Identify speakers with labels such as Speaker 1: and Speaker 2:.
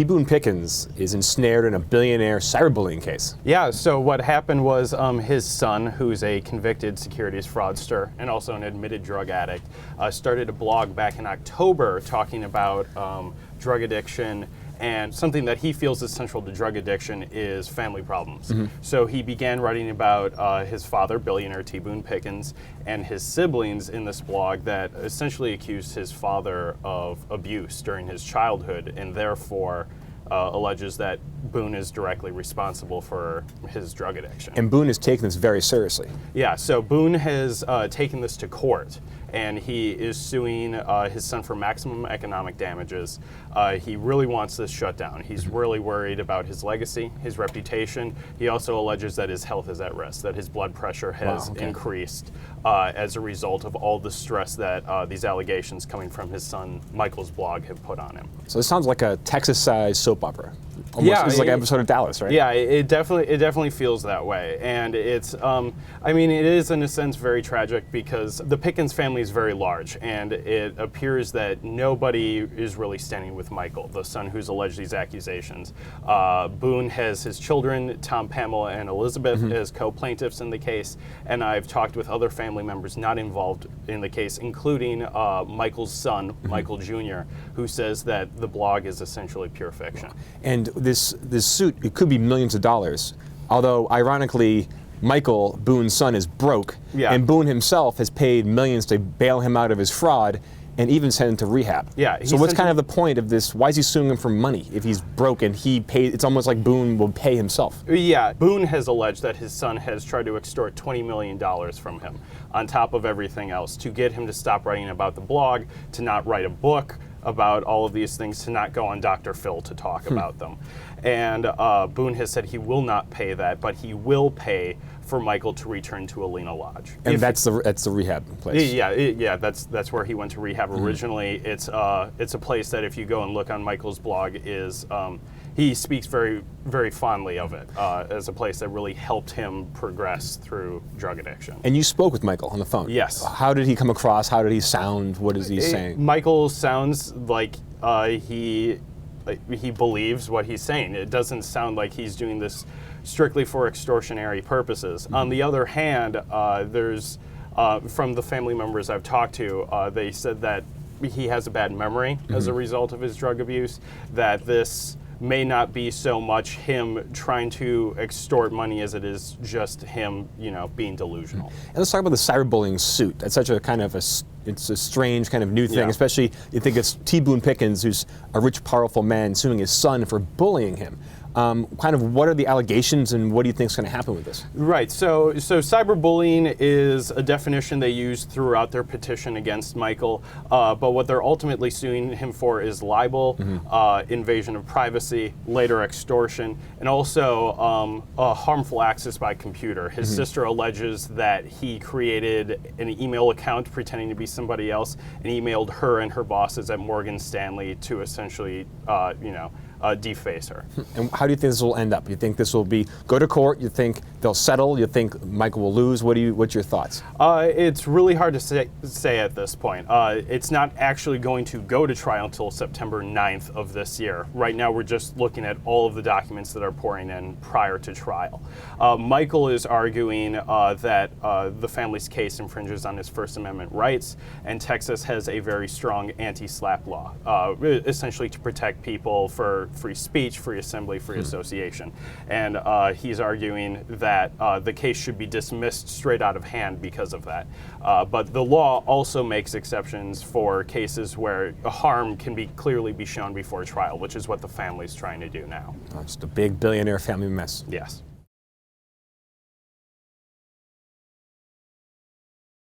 Speaker 1: Boone Pickens is ensnared in a billionaire cyberbullying case.
Speaker 2: Yeah, so what happened was his son, who's a convicted securities fraudster and also an admitted drug addict, started a blog back in October talking about drug addiction, and something that he feels is central to drug addiction is family problems. So he began writing about his father, Billionaire T. Boone Pickens, and his siblings in this blog that essentially accused his father of abuse during his childhood, and therefore alleges that Boone is directly responsible for his drug addiction.
Speaker 1: And Boone is taking this very seriously.
Speaker 2: Yeah, so Boone has taken this to court, and he is suing his son for maximum economic damages. He really wants this shut down. He's really worried about his legacy, his reputation. He also alleges that his health is at risk, that his blood pressure has increased as a result of all the stress that these allegations coming from his son Michael's blog have put on him.
Speaker 1: So this sounds like a Texas-sized soap opera. Almost,
Speaker 2: Yeah,
Speaker 1: it's like an episode of Dallas, right?
Speaker 2: Yeah, it definitely feels that way, and it's I mean, it is in a sense very tragic because the Pickens family is very large, and it appears that nobody is really standing with Michael, the son who's alleged these accusations. Boone has his children, Tom, Pamela, and Elizabeth, as co-plaintiffs in the case, and I've talked with other family members not involved in the case, including Michael's son, Michael Jr., who says that the blog is essentially pure fiction.
Speaker 1: And this suit, it could be millions of dollars, although ironically, Michael, Boone's son, is broke, and Boone himself has paid millions to bail him out of his fraud and even sent him to rehab.
Speaker 2: Yeah.
Speaker 1: So what's kind of the point of this? Why is he suing him for money if he's broke and he paid? It's almost like Boone will pay himself.
Speaker 2: Yeah, Boone has alleged that his son has tried to extort $20 million from him on top of everything else to get him to stop writing about the blog, to not write a book about all of these things, to not go on Dr. Phil to talk about them. And Boone has said he will not pay that, but he will pay for Michael to return to Alina Lodge.
Speaker 1: And that's the rehab place.
Speaker 2: Yeah, that's where he went to rehab originally. It's a place that if you go and look on Michael's blog is he speaks very, very fondly of it as a place that really helped him progress through drug addiction.
Speaker 1: And you spoke with Michael on the phone.
Speaker 2: Yes.
Speaker 1: How did he come across? How did he sound? What is he saying?
Speaker 2: Michael sounds like he believes what he's saying. It doesn't sound like he's doing this strictly for extortionary purposes. On the other hand, there's from the family members I've talked to, they said that he has a bad memory as a result of his drug abuse, that this may not be so much him trying to extort money as it is just him, being delusional.
Speaker 1: And let's talk about the cyberbullying suit. That's such a kind of it's a strange kind of new thing, especially you think it's T. Boone Pickens, who's a rich, powerful man, suing his son for bullying him. Kind of what are the allegations and what do you think is going to happen with this? Right,
Speaker 2: so cyberbullying is a definition they use throughout their petition against Michael, but what they're ultimately suing him for is libel, invasion of privacy, later extortion, and also harmful access by computer. His sister alleges that he created an email account pretending to be somebody else and emailed her and her bosses at Morgan Stanley to essentially, deface her.
Speaker 1: And how do you think this will end up? You think this will go to court? You think they'll settle? You think Michael will lose? What's your thoughts?
Speaker 2: It's really hard to say at this point. It's not actually going to go to trial until September 9th of this year. Right now, we're just looking at all of the documents that are pouring in prior to trial. Michael is arguing that the family's case infringes on his First Amendment rights, and Texas has a very strong anti-SLAPP law, essentially to protect people for free speech, free assembly, free association. And he's arguing that the case should be dismissed straight out of hand because of that. But the law also makes exceptions for cases where a harm can clearly be shown before trial, which is what the family's trying to do now.
Speaker 1: It's a big billionaire family mess.
Speaker 2: Yes.